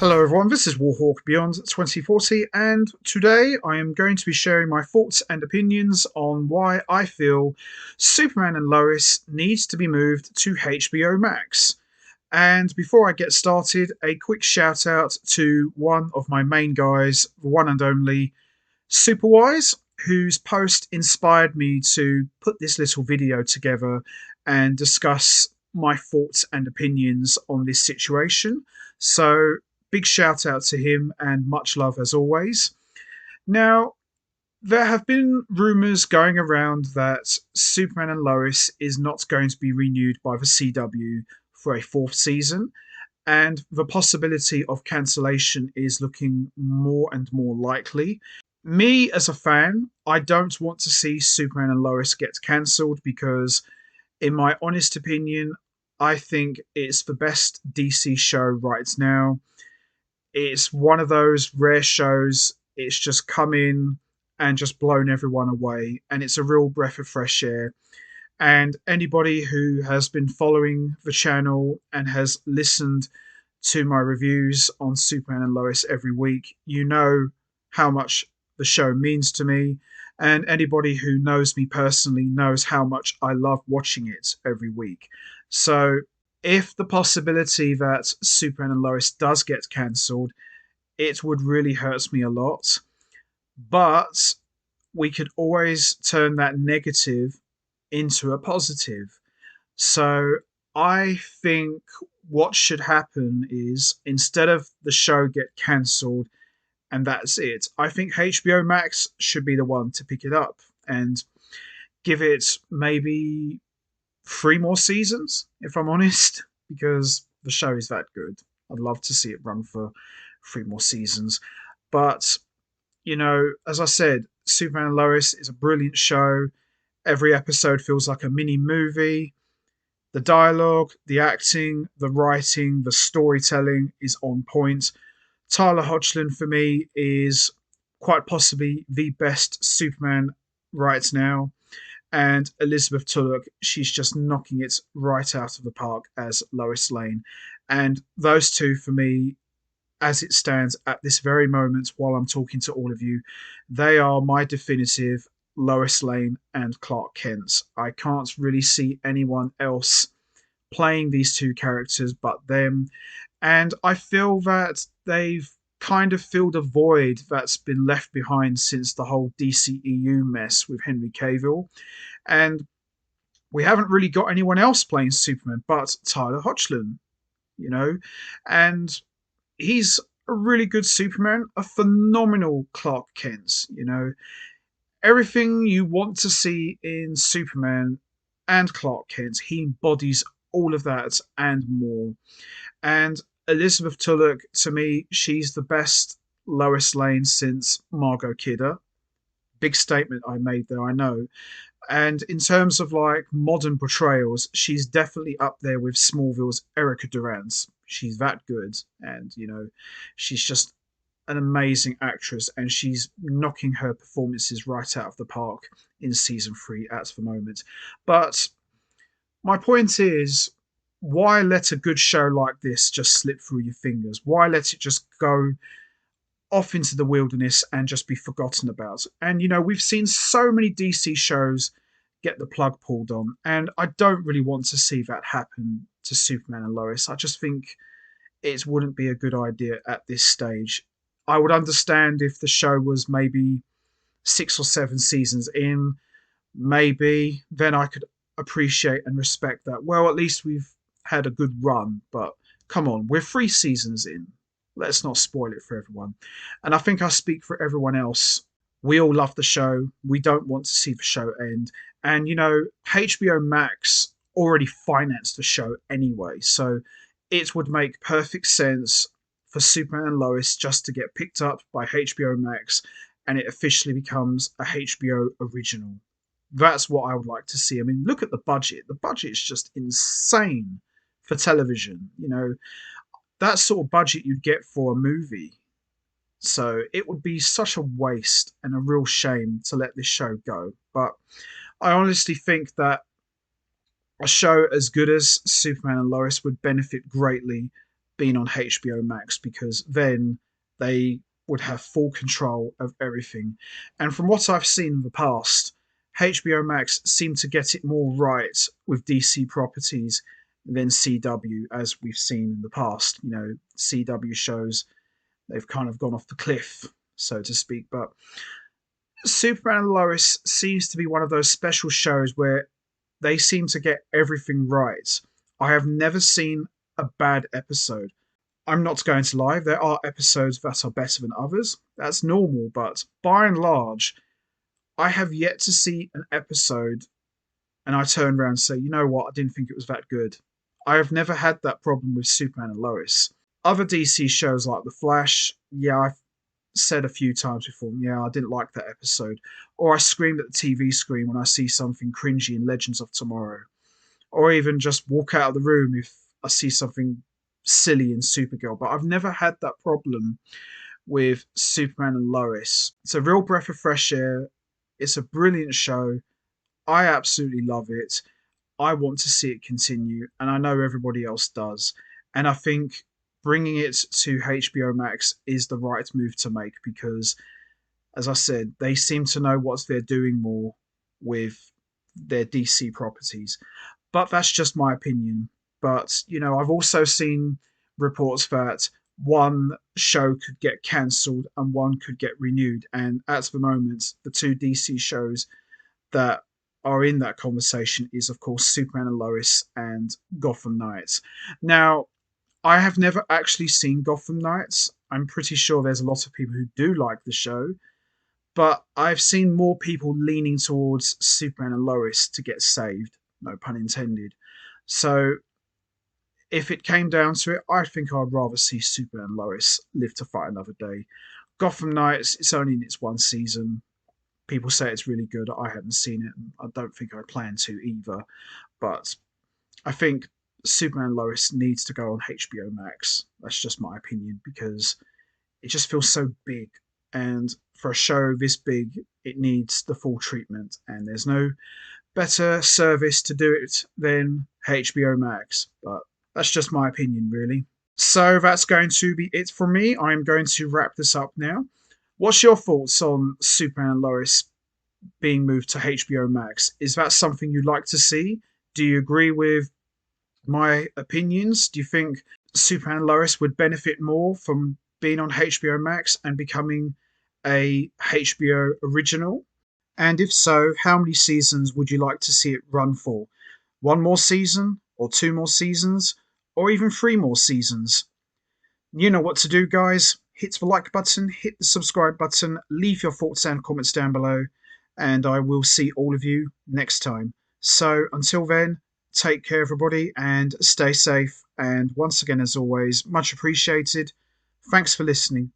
Hello everyone, this is Warhawk Beyond 2040, and today I am going to be sharing my thoughts and opinions on why I feel Superman and Lois needs to be moved to HBO Max. And before I get started, a quick shout out to one of my main guys, the one and only Superwise, whose post inspired me to put this little video together and discuss my thoughts and opinions on this situation. So, big shout out to him and much love as always. Now, there have been rumours going around that Superman and Lois is not going to be renewed by the CW for a fourth season, and the possibility of cancellation is looking more and more likely. Me as a fan, I don't want to see Superman and Lois get cancelled because, in my honest opinion, I think it's the best DC show right now. It's one of those rare shows, it's just come in and just blown everyone away, and it's a real breath of fresh air. And anybody who has been following the channel and has listened to my reviews on Superman and Lois every week, you know how much the show means to me. And anybody who knows me personally knows how much I love watching it every week. So, if the possibility that Superman and Lois does get cancelled, it would really hurt me a lot. But we could always turn that negative into a positive. So I think what should happen is instead of the show get cancelled and that's it, I think HBO Max should be the one to pick it up and give it maybe three more seasons, if I'm honest, because the show is that good. I'd love to see it run for three more seasons. But, as I said, Superman and Lois is a brilliant show. Every episode feels like a mini movie. The dialogue, the acting, the writing, the storytelling is on point. Tyler Hoechlin, for me, is quite possibly the best Superman right now. And Elizabeth Tulloch, she's just knocking it right out of the park as Lois Lane. And those two, for me, as it stands at this very moment while I'm talking to all of you, they are my definitive Lois Lane and Clark Kent. I can't really see anyone else playing these two characters but them. And I feel that they've kind of filled a void that's been left behind since the whole DCEU mess with Henry Cavill. And we haven't really got anyone else playing Superman but Tyler Hoechlin, you know? And he's a really good Superman, a phenomenal Clark Kent, Everything you want to see in Superman and Clark Kent, he embodies all of that and more. And Elizabeth Tulloch, to me, she's the best Lois Lane since Margot Kidder. Big statement I made there, I know. And in terms of like modern portrayals, she's definitely up there with Smallville's Erica Durance. She's that good, and she's just an amazing actress, and she's knocking her performances right out of the park in season 3 at the moment. But my point is, why let a good show like this just slip through your fingers? Why let it just go off into the wilderness and just be forgotten about? And we've seen so many DC shows get the plug pulled on, and I don't really want to see that happen to Superman and Lois. I just think it wouldn't be a good idea at this stage. I would understand if the show was maybe 6 or 7 seasons in, maybe then I could appreciate and respect that. Well, at least we've had a good run, but come on, we're 3 seasons in. Let's not spoil it for everyone. And I think I speak for everyone else. We all love the show. We don't want to see the show end. And, HBO Max already financed the show anyway. So it would make perfect sense for Superman and Lois just to get picked up by HBO Max and it officially becomes a HBO original. That's what I would like to see. I mean, look at the budget. The budget is just insane for television. That sort of budget you'd get for a movie. So it would be such a waste and a real shame to let this show go. But I honestly think that a show as good as Superman and Lois would benefit greatly being on HBO Max, because then they would have full control of everything. And from what I've seen in the past, HBO Max seemed to get it more right with DC properties than CW, as we've seen in the past. You know, CW shows, they've kind of gone off the cliff, so to speak. But Superman and Lois seems to be one of those special shows where they seem to get everything right. I have never seen a bad episode. I'm not going to lie, there are episodes that are better than others. That's normal, but by and large, I have yet to see an episode and I turn around and say, you know what, I didn't think it was that good. I have never had that problem with Superman and Lois. Other DC shows like The Flash, yeah, I've said a few times before, yeah, I didn't like that episode. Or I scream at the TV screen when I see something cringy in Legends of Tomorrow. Or even just walk out of the room if I see something silly in Supergirl. But I've never had that problem with Superman and Lois. It's a real breath of fresh air. It's a brilliant show. I absolutely love it. I want to see it continue, and I know everybody else does. And I think bringing it to HBO Max is the right move to make because, as I said, they seem to know what they're doing more with their DC properties. But that's just my opinion. But, you know, I've also seen reports that one show could get cancelled and one could get renewed. And at the moment, the two DC shows that are in that conversation is, of course, Superman and Lois and Gotham Knights. Now, I have never actually seen Gotham Knights. I'm pretty sure there's a lot of people who do like the show, but I've seen more people leaning towards Superman and Lois to get saved, no pun intended. So if it came down to it, I think I'd rather see Superman and Lois live to fight another day. Gotham Knights, it's only in its one season. People say it's really good. I haven't seen it. And I don't think I plan to either. But I think Superman and Lois needs to go on HBO Max. That's just my opinion because it just feels so big. And for a show this big, it needs the full treatment. And there's no better service to do it than HBO Max. But that's just my opinion, really. So that's going to be it for me. I'm going to wrap this up now. What's your thoughts on Superman and Lois being moved to HBO Max? Is that something you'd like to see? Do you agree with my opinions? Do you think Superman and Lois would benefit more from being on HBO Max and becoming a HBO original? And if so, how many seasons would you like to see it run for? One more season, or two more seasons, or even three more seasons? You know what to do, guys. Hit the like button, hit the subscribe button, leave your thoughts and comments down below, and I will see all of you next time. So until then, take care, everybody, and stay safe. And once again, as always, much appreciated. Thanks for listening.